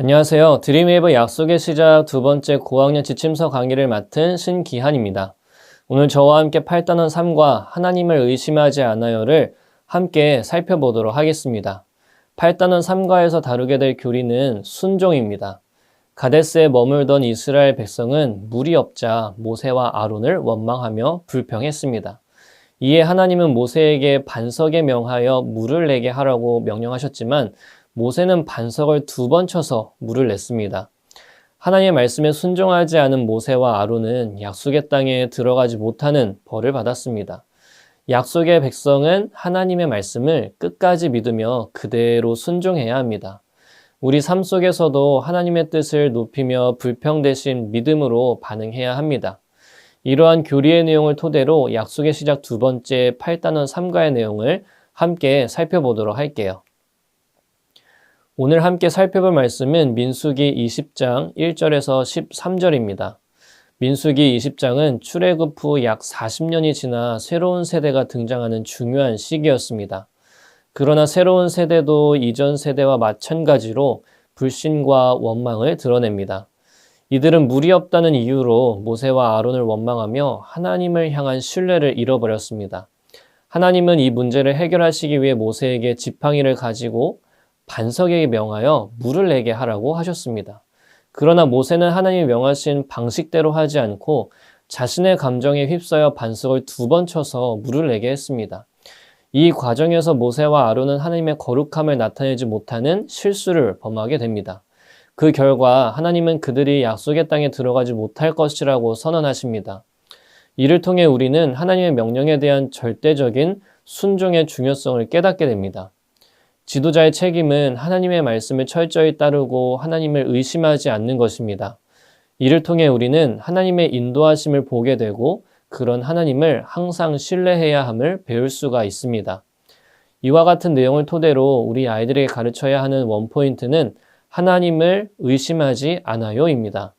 안녕하세요. 드림웨이브 약속의 시작 두 번째 고학년 지침서 강의를 맡은 신기한입니다. 오늘 저와 함께 8단원 3과 하나님을 의심하지 않아요를 함께 살펴보도록 하겠습니다. 8단원 3과에서 다루게 될 교리는 순종입니다. 가데스에 머물던 이스라엘 백성은 물이 없자 모세와 아론을 원망하며 불평했습니다. 이에 하나님은 모세에게 반석에 명하여 물을 내게 하라고 명령하셨지만 모세는 반석을 2번 쳐서 물을 냈습니다. 하나님의 말씀에 순종하지 않은 모세와 아론은 약속의 땅에 들어가지 못하는 벌을 받았습니다. 약속의 백성은 하나님의 말씀을 끝까지 믿으며 그대로 순종해야 합니다. 우리 삶 속에서도 하나님의 뜻을 높이며 불평 대신 믿음으로 반응해야 합니다. 이러한 교리의 내용을 토대로 약속의 시작 두 번째 8단원 3과의 내용을 함께 살펴보도록 할게요. 오늘 함께 살펴볼 말씀은 민수기 20장 1절에서 13절입니다. 민수기 20장은 출애굽 후 약 40년이 지나 새로운 세대가 등장하는 중요한 시기였습니다. 그러나 새로운 세대도 이전 세대와 마찬가지로 불신과 원망을 드러냅니다. 이들은 물이 없다는 이유로 모세와 아론을 원망하며 하나님을 향한 신뢰를 잃어버렸습니다. 하나님은 이 문제를 해결하시기 위해 모세에게 지팡이를 가지고 반석에게 명하여 물을 내게 하라고 하셨습니다. 그러나 모세는 하나님이 명하신 방식대로 하지 않고 자신의 감정에 휩싸여 반석을 2번 쳐서 물을 내게 했습니다. 이 과정에서 모세와 아론은 하나님의 거룩함을 나타내지 못하는 실수를 범하게 됩니다. 그 결과 하나님은 그들이 약속의 땅에 들어가지 못할 것이라고 선언하십니다. 이를 통해 우리는 하나님의 명령에 대한 절대적인 순종의 중요성을 깨닫게 됩니다. 지도자의 책임은 하나님의 말씀을 철저히 따르고 하나님을 의심하지 않는 것입니다. 이를 통해 우리는 하나님의 인도하심을 보게 되고 그런 하나님을 항상 신뢰해야 함을 배울 수가 있습니다. 이와 같은 내용을 토대로 우리 아이들에게 가르쳐야 하는 원포인트는 하나님을 의심하지 않아요입니다.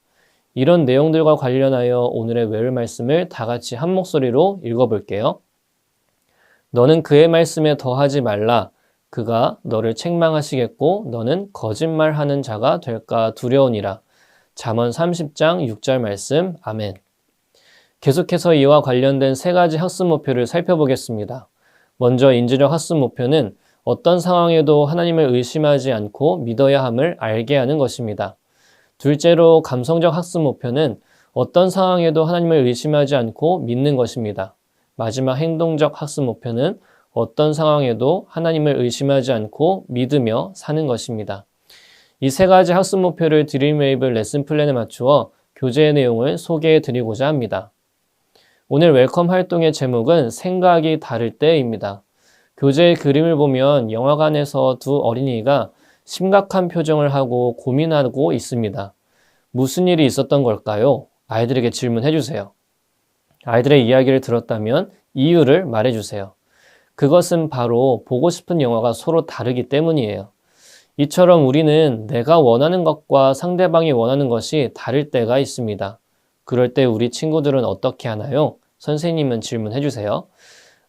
이런 내용들과 관련하여 오늘의 외울 말씀을 다 같이 한 목소리로 읽어볼게요. 너는 그의 말씀에 더하지 말라. 그가 너를 책망하시겠고 너는 거짓말하는 자가 될까 두려우니라. 잠언 30장 6절 말씀. 아멘. 계속해서 이와 관련된 3가지 학습 목표를 살펴보겠습니다. 먼저 인지적 학습 목표는 어떤 상황에도 하나님을 의심하지 않고 믿어야 함을 알게 하는 것입니다. 둘째로 감성적 학습 목표는 어떤 상황에도 하나님을 의심하지 않고 믿는 것입니다. 마지막 행동적 학습 목표는 어떤 상황에도 하나님을 의심하지 않고 믿으며 사는 것입니다. 이 3가지 학습 목표를 드림웨이브 레슨 플랜에 맞추어 교재의 내용을 소개해 드리고자 합니다. 오늘 웰컴 활동의 제목은 생각이 다를 때입니다. 교재의 그림을 보면 영화관에서 2 어린이가 심각한 표정을 하고 고민하고 있습니다. 무슨 일이 있었던 걸까요? 아이들에게 질문해 주세요. 아이들의 이야기를 들었다면 이유를 말해 주세요. 그것은 바로 보고 싶은 영화가 서로 다르기 때문이에요. 이처럼 우리는 내가 원하는 것과 상대방이 원하는 것이 다를 때가 있습니다. 그럴 때 우리 친구들은 어떻게 하나요? 선생님은 질문해 주세요.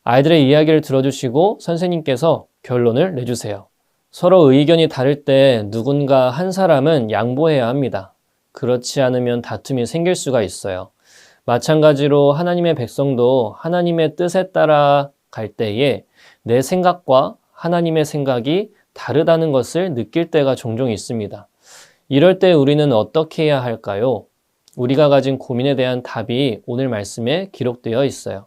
아이들의 이야기를 들어주시고 선생님께서 결론을 내주세요. 서로 의견이 다를 때 누군가 한 사람은 양보해야 합니다. 그렇지 않으면 다툼이 생길 수가 있어요. 마찬가지로 하나님의 백성도 하나님의 뜻에 따라 갈 때에 내 생각과 하나님의 생각이 다르다는 것을 느낄 때가 종종 있습니다. 이럴 때 우리는 어떻게 해야 할까요? 우리가 가진 고민에 대한 답이 오늘 말씀에 기록되어 있어요.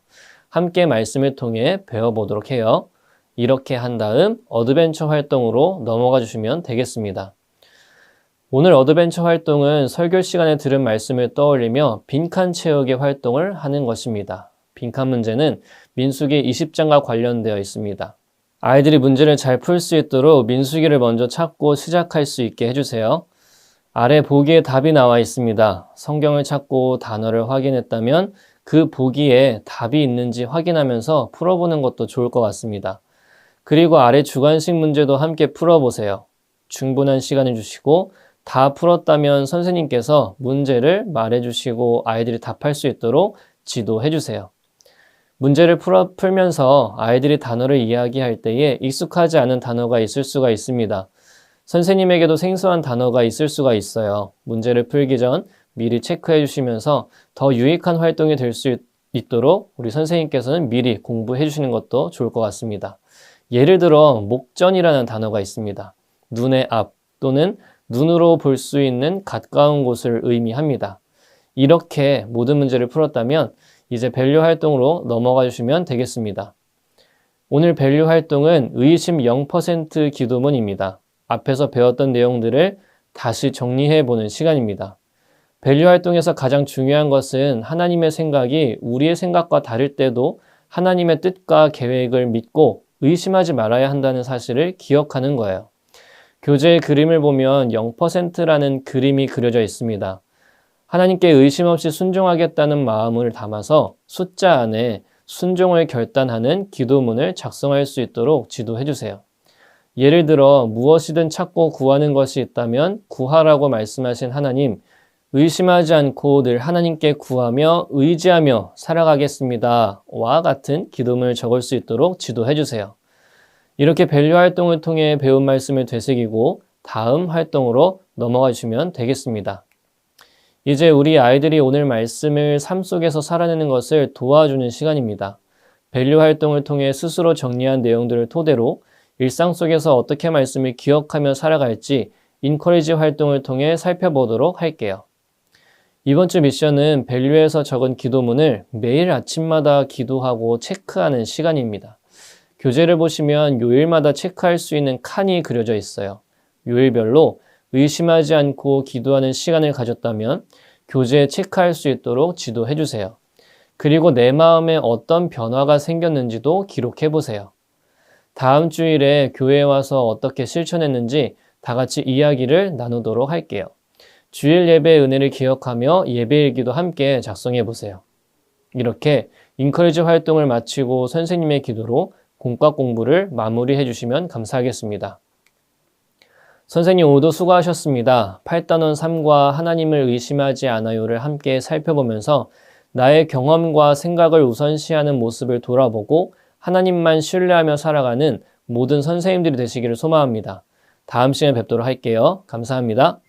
함께 말씀을 통해 배워보도록 해요. 이렇게 한 다음 어드벤처 활동으로 넘어가 주시면 되겠습니다. 오늘 어드벤처 활동은 설교 시간에 들은 말씀을 떠올리며 빈칸 채우기 활동을 하는 것입니다. 빈칸 문제는 민수기 20장과 관련되어 있습니다. 아이들이 문제를 잘 풀 수 있도록 민수기를 먼저 찾고 시작할 수 있게 해주세요. 아래 보기에 답이 나와 있습니다. 성경을 찾고 단어를 확인했다면 그 보기에 답이 있는지 확인하면서 풀어보는 것도 좋을 것 같습니다. 그리고 아래 주관식 문제도 함께 풀어보세요. 충분한 시간을 주시고 다 풀었다면 선생님께서 문제를 말해주시고 아이들이 답할 수 있도록 지도해주세요. 문제를 풀면서 아이들이 단어를 이야기할 때에 익숙하지 않은 단어가 있을 수가 있습니다. 선생님에게도 생소한 단어가 있을 수가 있어요. 문제를 풀기 전 미리 체크해 주시면서 더 유익한 활동이 될 수 있도록 우리 선생님께서는 미리 공부해 주시는 것도 좋을 것 같습니다. 예를 들어 목전이라는 단어가 있습니다. 눈의 앞 또는 눈으로 볼 수 있는 가까운 곳을 의미합니다. 이렇게 모든 문제를 풀었다면 이제 밸류 활동으로 넘어가 주시면 되겠습니다. 오늘 밸류 활동은 의심 0% 기도문입니다. 앞에서 배웠던 내용들을 다시 정리해 보는 시간입니다. 밸류 활동에서 가장 중요한 것은 하나님의 생각이 우리의 생각과 다를 때도 하나님의 뜻과 계획을 믿고 의심하지 말아야 한다는 사실을 기억하는 거예요. 교재의 그림을 보면 0%라는 그림이 그려져 있습니다. 하나님께 의심 없이 순종하겠다는 마음을 담아서 숫자 안에 순종을 결단하는 기도문을 작성할 수 있도록 지도해 주세요. 예를 들어 무엇이든 찾고 구하는 것이 있다면 구하라고 말씀하신 하나님, 의심하지 않고 늘 하나님께 구하며 의지하며 살아가겠습니다. 와 같은 기도문을 적을 수 있도록 지도해 주세요. 이렇게 밸류 활동을 통해 배운 말씀을 되새기고 다음 활동으로 넘어가 주시면 되겠습니다. 이제 우리 아이들이 오늘 말씀을 삶 속에서 살아내는 것을 도와주는 시간입니다. 밸류 활동을 통해 스스로 정리한 내용들을 토대로 일상 속에서 어떻게 말씀을 기억하며 살아갈지 인커리지 활동을 통해 살펴보도록 할게요. 이번 주 미션은 밸류에서 적은 기도문을 매일 아침마다 기도하고 체크하는 시간입니다. 교재를 보시면 요일마다 체크할 수 있는 칸이 그려져 있어요. 요일별로 의심하지 않고 기도하는 시간을 가졌다면 교재에 체크할 수 있도록 지도해 주세요. 그리고 내 마음에 어떤 변화가 생겼는지도 기록해 보세요. 다음 주일에 교회에 와서 어떻게 실천했는지 다 같이 이야기를 나누도록 할게요. 주일 예배의 은혜를 기억하며 예배일기도 함께 작성해 보세요. 이렇게 인커리지 활동을 마치고 선생님의 기도로 공과 공부를 마무리해 주시면 감사하겠습니다. 선생님 오도 수고하셨습니다. 8단원 3과 하나님을 의심하지 않아요를 함께 살펴보면서 나의 경험과 생각을 우선시하는 모습을 돌아보고 하나님만 신뢰하며 살아가는 모든 선생님들이 되시기를 소망합니다. 다음 시간에 뵙도록 할게요. 감사합니다.